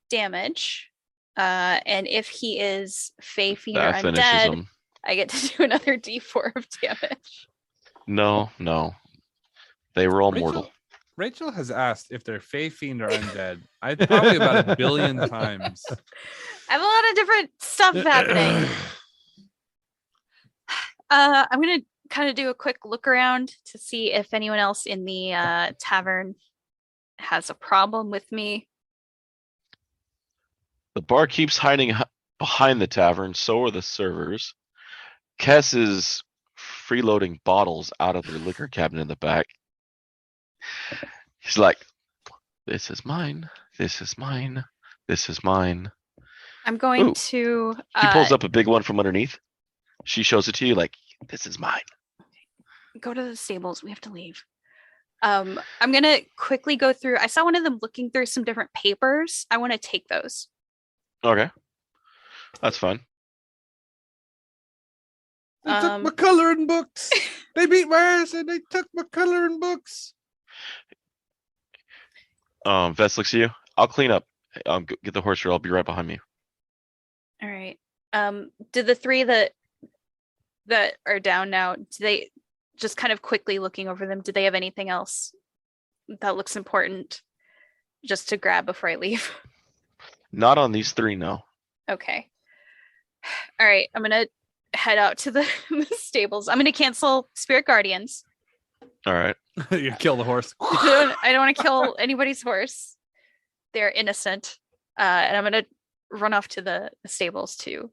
damage. And if he is Fey Fiend or undead, I get to do another D4 of damage. No. They were all mortal. Rachel has asked if they're Fey Fiend or undead. Probably about 1 billion times. I have a lot of different stuff happening. I'm going to kind of do a quick look around to see if anyone else in the tavern has a problem with me. The bar keeps hiding behind the tavern, so are the servers. Kess is freeloading bottles out of their liquor cabinet in the back. He's like, this is mine, this is mine, this is mine. I'm going to... He pulls up a big one from underneath. She shows it to you like, this is mine. Go to the stables. We have to leave. I'm going to quickly go through... I saw one of them looking through some different papers. I want to take those. Okay. That's fine. They took my coloring books. They beat my ass and they took my coloring books. Vest looks at you. I'll clean up. Get the horse here. I'll be right behind you. All right. Did the 3 that are down now, do they just kind of quickly looking over them, do they have anything else that looks important just to grab before I leave? Not on these 3, no. Okay. All right. I'm going to head out to the stables. I'm going to cancel Spirit Guardians. All right. You kill the horse. I don't want to kill anybody's horse. They're innocent. And I'm going to run off to the stables to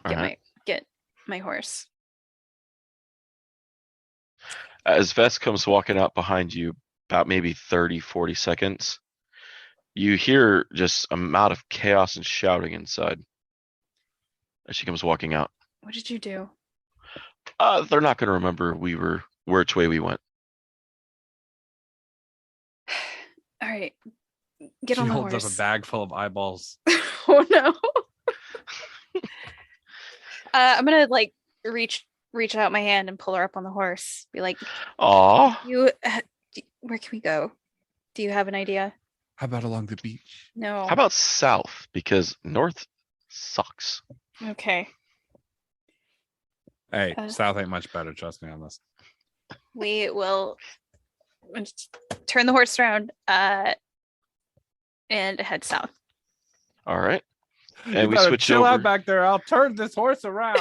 get my horse. As Vest comes walking out behind you, about maybe 30, 40 seconds, you hear just a amount of chaos and shouting inside as she comes walking out. What did you do? They're not going to remember which way we went. All right. Get She on the holds horse. up a bag full of eyeballs. Oh no. I'm gonna like reach out my hand and pull her up on the horse. Be like, Aw. where can we go? Do you have an idea? How about along the beach? No. How about south? Because north sucks. Okay. Hey, South ain't much better. Trust me on this. We will turn the horse around and head south. All right. You And we better switch chill over. out back there. I'll turn this horse around.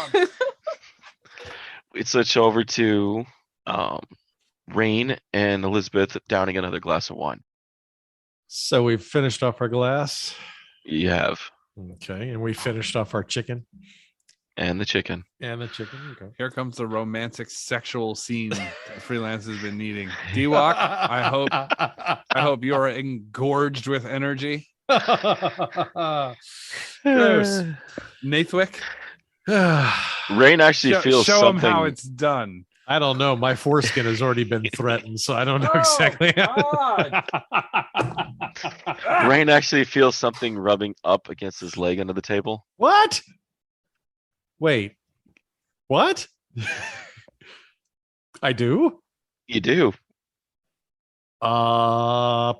We switch over to Rain and Elizabeth downing another glass of wine. So we've finished off our glass. You have. Okay. And we finished off our chicken. And the chicken. And the chicken. Okay. Here comes the romantic sexual scene that Freelance has been needing. D-Walk, I hope you're engorged with energy. Gross. Nathwick, Rain actually feels show him something. how it's done. I don't know. My foreskin has already been threatened, so I don't know exactly. Rain actually feels something rubbing up against his leg under the table. What? Wait. What? I do? You do.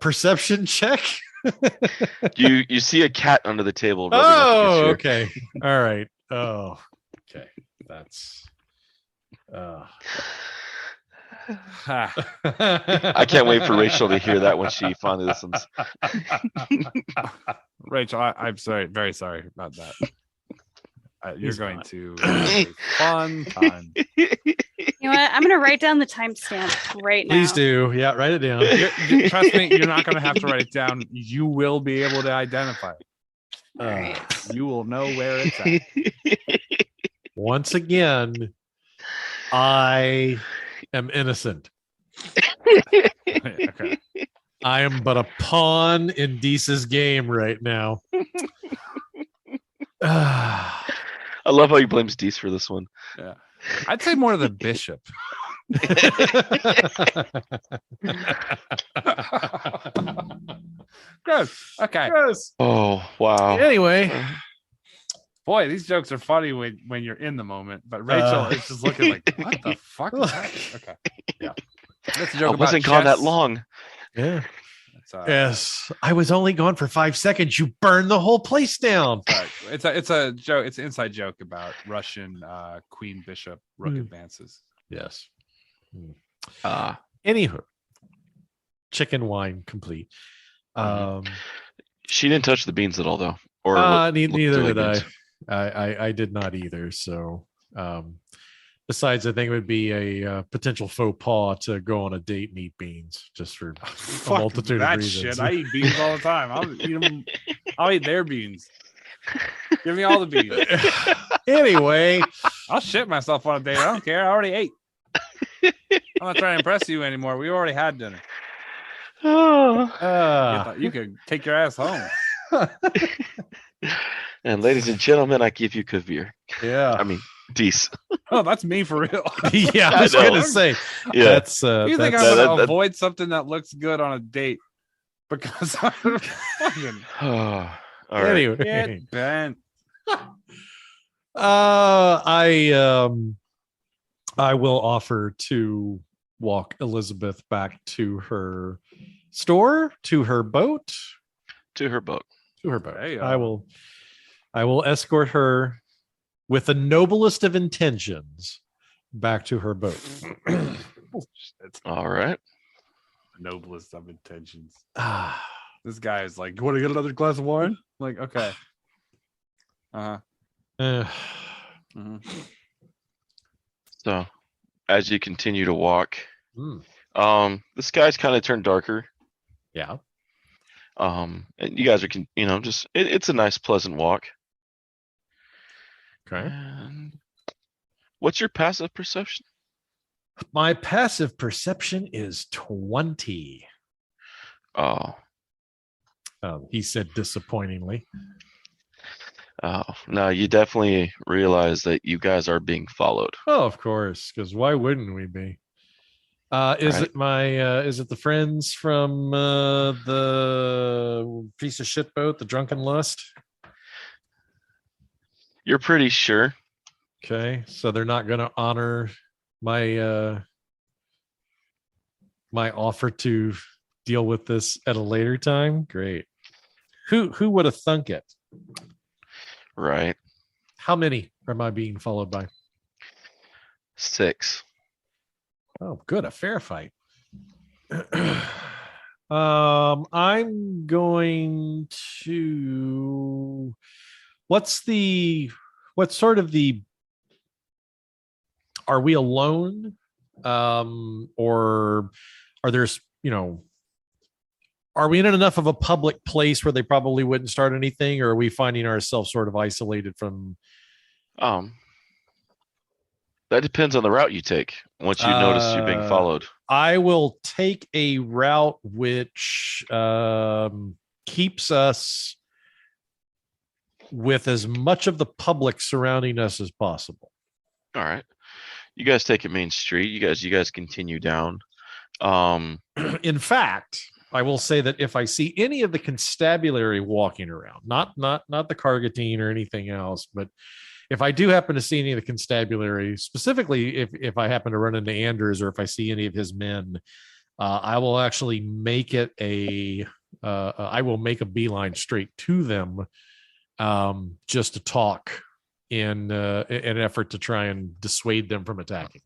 Perception check. You see a cat under the table. Rubbing up Oh, against your- okay. All right. Oh, okay. That's. I can't wait for Rachel to hear that when she finally listens. Rachel, I'm sorry, very sorry about that. You're He's going not. to have a fun time. You know what? I'm gonna write down the timestamp right now. Please do. Yeah, write it down. Trust me, you're not going to have to write it down. You will be able to identify it. All right. You will know where it's at. Once again, I am innocent. Okay. I am but a pawn in Deese's game right now. I love how he blames Dees for this one. Yeah. I'd say more the bishop. Gross. Okay. Gross. Oh, wow. Anyway, Boy, these jokes are funny when you're in the moment, but Rachel is just looking like, what the fuck is happening? Okay. Yeah. That's a I joke about wasn't gone that chess. long. yeah. It's, Yes, I was only gone for 5 seconds. You burned the whole place down. it's a joke. It's an inside joke about Russian queen bishop rook advances. Yes. Anywho, Chicken wine complete. she didn't touch the beans at all, though. Or Neither did beans. I did not either. So, besides, I think it would be a potential faux pas to go on a date and eat beans just for a multitude of that reasons. shit. I eat beans all the time. I'll eat them. I'll eat their beans. Give me all the beans. Anyway, I'll shit myself on a date. I don't care. I already ate. I'm not trying to impress you anymore. We already had dinner. You could take your ass home. And ladies and gentlemen, I give you Kaeviir. yeah, I mean, Dees. Oh, that's me for real. yeah. I was I know. gonna say Yeah. that's. You think that's I'm gonna that- avoid something that looks good on a date because I'm fucking All right. anyway. get bent? I will offer to walk Elizabeth back to her store, to her boat, To her boat. to her boat. Hey, I will escort her with the noblest of intentions back to her boat. Shit. All right. Noblest of intentions. Ah, This guy is like, you want to get another glass of wine? I'm like, okay. Uh-huh. eh, Mhm. So, as you continue to walk, mm, the sky's kind of turned darker. yeah. And you guys are, it's a nice, pleasant walk. Okay. And what's your passive perception? My passive perception is 20. Oh, He said disappointingly. no, you definitely realize that you guys are being followed. Oh, of course, because why wouldn't we be? Is Right. it is it the friends from the piece of shit boat, the Drunken Lust? You're pretty sure. Okay, so they're not going to honor my my offer to deal with this at a later time. Great. Who would have thunk it? Right. How many am I being followed by? 6. Oh, good, a fair fight. I'm going to. What's sort of the? Are we alone, or are there? Are we in enough of a public place where they probably wouldn't start anything, or are we finding ourselves sort of isolated from? Um, that depends on the route you take. Once you notice you're being followed. I will take a route which keeps us with as much of the public surrounding us as possible. All right. You guys take a main street. You guys continue down. In fact, I will say that if I see any of the constabulary walking around, not the Cargatine or anything else, but if I do happen to see any of the constabulary, specifically if I happen to run into Anders or if I see any of his men, I will actually make it I will make a beeline straight to them, just to talk in an effort to try and dissuade them from attacking.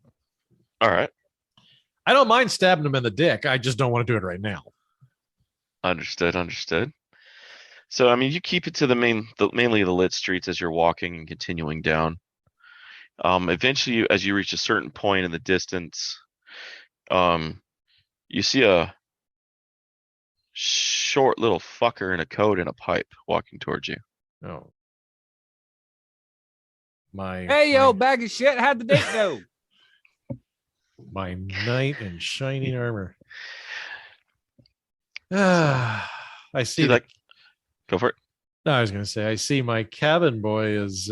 All right. I don't mind stabbing them in the dick. I just don't want to do it right now. Understood. So, I mean, you keep it to mainly the lit streets as you're walking and continuing down. Eventually, as you reach a certain point in the distance, you see a short little fucker in a coat and a pipe walking towards you. Oh, Hey, yo, bag of shit. How'd the date go? My knight in shining armor. I see. Like, go for it. No, I was going to say, I see my cabin boy is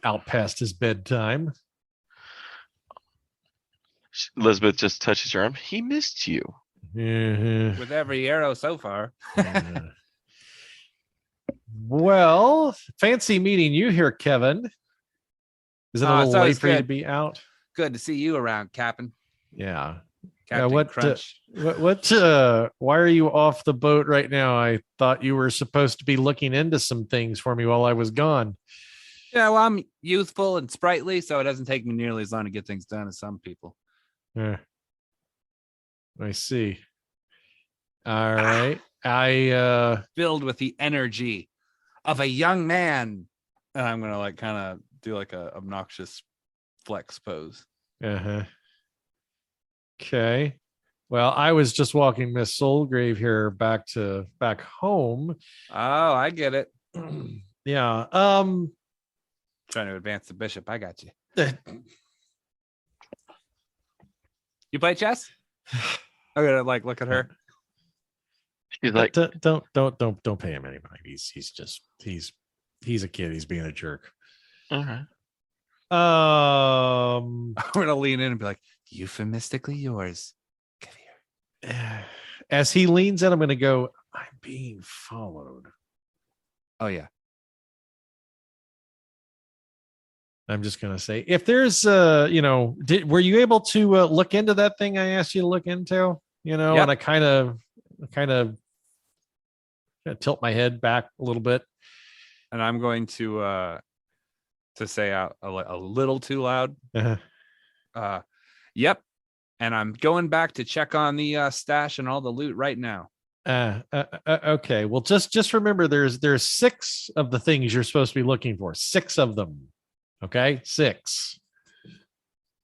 out past his bedtime. Elizabeth just touches your arm. He missed you. With every arrow so far. Well, fancy meeting you here, Kevin. Is it a little late for you to be out? Good to see you around, Captain. Yeah. Captain Crunch. Why are you off the boat right now? I thought you were supposed to be looking into some things for me while I was gone. Yeah, well, I'm youthful and sprightly, so it doesn't take me nearly as long to get things done as some people. I see. All right. I filled with the energy of a young man. And I'm gonna like kind of do like a obnoxious flex pose. Okay. Well, I was just walking Miss Soulgrave here back home. Oh, I get it. Yeah. Trying to advance the bishop. I got you. You play chess? I'm gonna like look at her. She's like, don't pay him any mind. He's a kid. He's being a jerk. All right. I'm gonna lean in and be like, euphemistically yours, Kaeviir. As he leans in, I'm gonna go, I'm being followed. Oh yeah. I'm just gonna say, if there's were you able to look into that thing I asked you to look into? Yep. And I kind of tilt my head back a little bit, and I'm going to say out a little too loud. Yep. And I'm going back to check on the stash and all the loot right now. Okay. Well, just remember, there's 6 of the things you're supposed to be looking for. 6 of them. Okay, 6.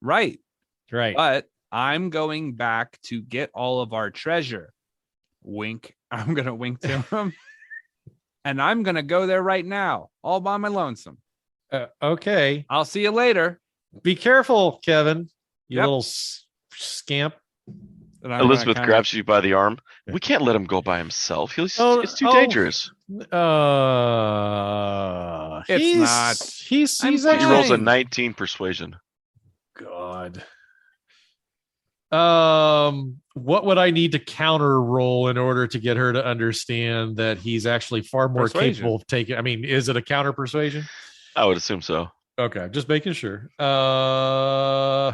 Right. But I'm going back to get all of our treasure. Wink. I'm gonna wink to him, and I'm gonna go there right now, all by my lonesome. Okay. I'll see you later. Be careful, Kevin. You little scamp. Elizabeth grabs you by the arm. We can't let him go by himself. It's too dangerous. It's not. He rolls a 19 persuasion. God. What would I need to counter roll in order to get her to understand that he's actually far more Persuasion. capable of taking? I mean, is it a counter persuasion? I would assume so. Okay, just making sure. I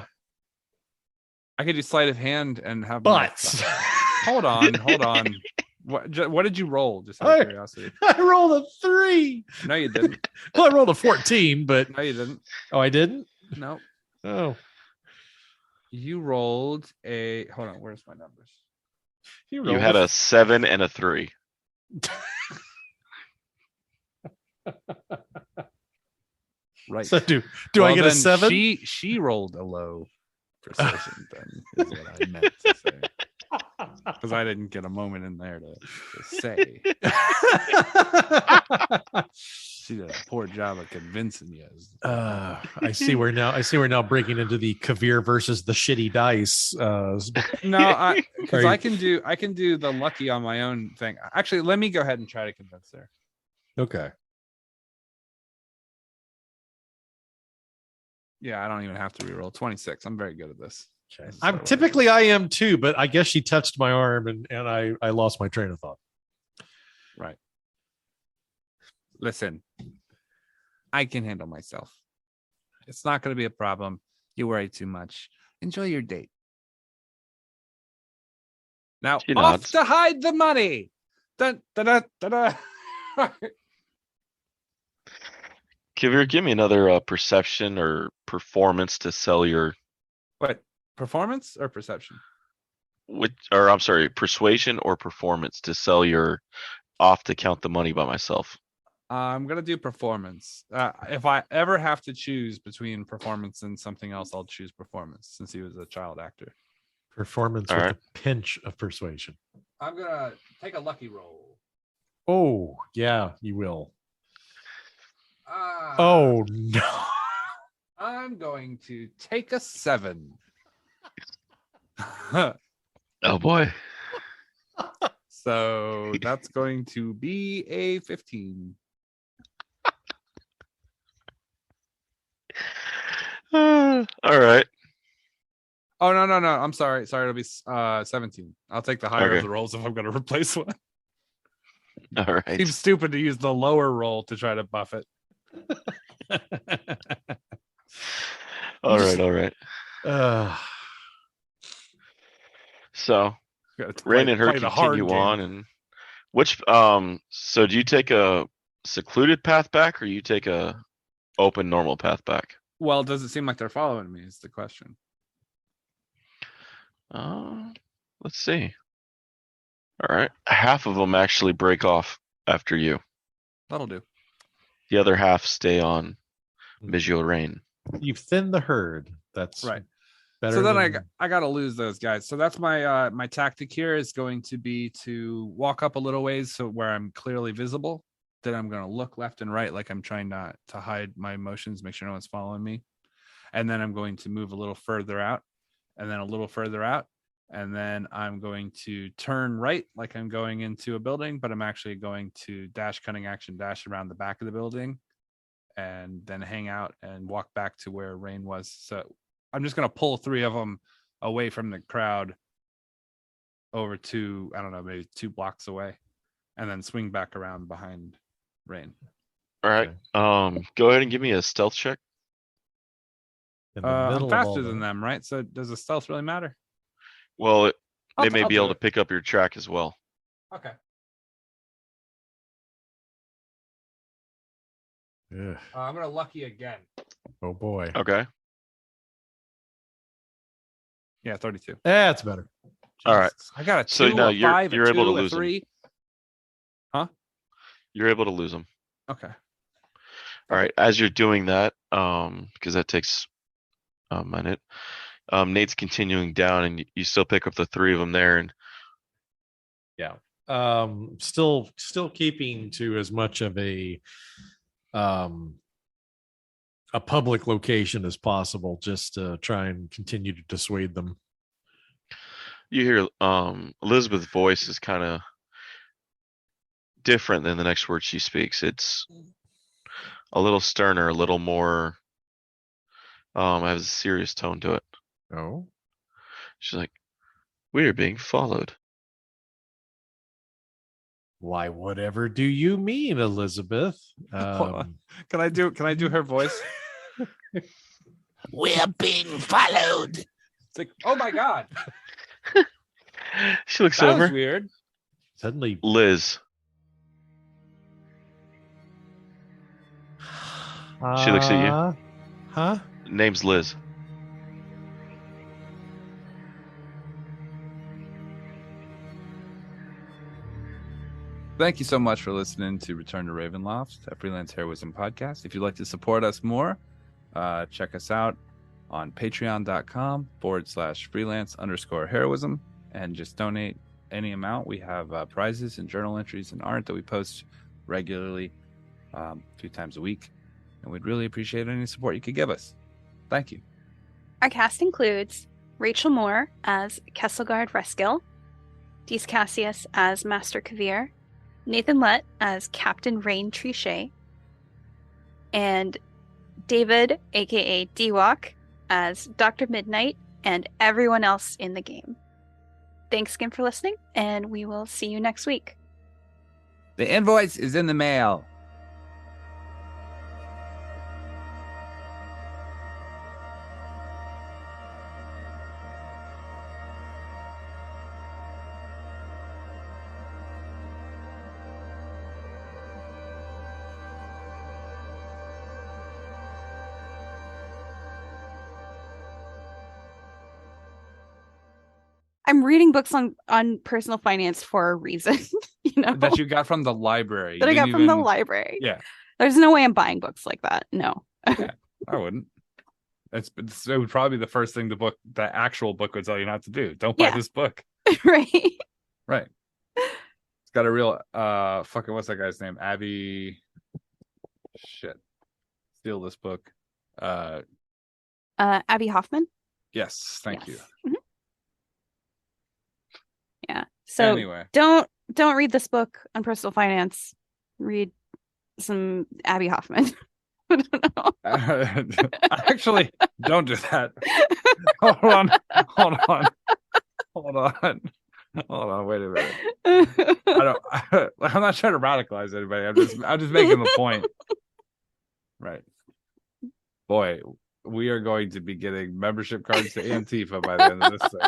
could do sleight of hand and have. But Hold on. What did you roll? Just out of curiosity. I rolled a 3. No, you didn't. Well, I rolled a 14, but No, you didn't. oh, I didn't. No. Oh, You rolled a. Hold on. Where's my numbers? you You had a 7 and a 3. Right. So do I get a 7? She rolled a low persuasion. Then is what I meant to say. Because I didn't get a moment in there to say. She did a poor job of convincing you. I see we're now breaking into the Kaeviir versus the shitty dice. No, because I can do the lucky on my own thing. Actually, let me go ahead and try to convince her. Okay. Yeah, I don't even have to reroll. 26. I'm very good at this. Okay. This is I'm what typically I am too, but I guess she touched my arm and I lost my train of thought. Right. Listen, I can handle myself. It's not going to be a problem. You worry too much. Enjoy your date. Now, She off nods. to hide the money. Dun, dun, dun, dun, dun. Kaeviir, give me another perception or performance to sell your What? Performance or perception? persuasion or performance to sell your off to count the money by myself. I'm going to do performance. If I ever have to choose between performance and something else, I'll choose performance since he was a child actor. Performance All with right. a pinch of persuasion. I'm going to take a lucky roll. Oh, yeah, you will. Oh, no. I'm going to take a 7. Oh boy. So that's going to be a 15. All right. Oh, no. I'm sorry. It'll be 17. I'll take the higher of Okay. the rolls if I'm going to replace one. All right. Seems stupid to use the lower roll to try to buff it. All right. Uh, So Gotta Rayne and her play the hard continue game. on, and which so do you take a secluded path back or you take a open normal path back? Well, does it seem like they're following me? Is the question. Let's see. All right. Half of them actually break off after you. That'll do. The other half stay on Mijio Rain. you've thinned the herd. That's Right. better. So then than- I got to lose those guys. So that's my my tactic here is going to be to walk up a little ways so where I'm clearly visible. Then I'm going to look left and right like I'm trying not to hide my emotions, make sure no one's following me. And then I'm going to move a little further out and then a little further out. And then I'm going to turn right like I'm going into a building, but I'm actually going to cunning action dash around the back of the building and then hang out and walk back to where Rain was. So I'm just going to pull 3 of them away from the crowd over to, I don't know, maybe 2 blocks away and then swing back around behind Rain. All right. Okay. Go ahead and give me a stealth check. in the I'm middle of all faster than that. them, right? So does the stealth really matter? Well, they may I'll be do able to it. pick up your track as well. Okay. Ugh. I'm going to lucky again. Oh boy. Okay. Yeah, 32. That's better. All right. Jesus. I got a 2, So now a 5, you're a able 2, to a lose them. 3. You're able to lose them. Okay. All right. As you're doing that, because that takes a minute, Nate's continuing down, and you still pick up the 3 of them there, and Still keeping to as much of a public location as possible, just to try and continue to dissuade them. you hear Elizabeth's voice is kind of different than the next word she speaks. It's a little sterner, a little more has a serious tone to it. Oh, She's like, we are being followed. Why, whatever do you mean, Elizabeth? Hold on. Can I do her voice? We're being followed. It's like, oh my god, She looks that over. was weird. Suddenly, Liz. She looks at you. Huh? Name's Liz. Thank you so much for listening to Return to Ravenloft, a Freelance Heroism podcast. If you'd like to support us more, check us out on patreon.com/freelance_heroism and just donate any amount. We have prizes and journal entries and art that we post regularly a few times a week. And we'd really appreciate any support you could give us. Thank you. Our cast includes Rachel Moore as Kesselgard Reskill, Dees Cassius as Master Kaeviir, Nathan Lett as Captain Rayne Trichet, and David, aka Dewok, as Dr. Midnight, and everyone else in the game. Thanks again for listening, and we will see you next week. The invoice is in the mail. I'm reading books on personal finance for a reason, That you got from the library. That I You got didn't from the even- library. Yeah. There's no way I'm buying books like that. No. I wouldn't. It would probably be the first thing the actual book would tell you not to do. Don't buy Yeah. this book. Right. Right. It's got a real what's that guy's name? Abby. Shit. Steal this book. Abby Hoffman. Yes, thank you. Mhm. Yeah. So Anyway. don't read this book on personal finance. Read some Abby Hoffman. I don't know. Actually, don't do that. Hold on. Wait a minute. I'm not trying to radicalize anybody. I'm just making the point. Right. Boy, we are going to be getting membership cards to Antifa by the end of this thing.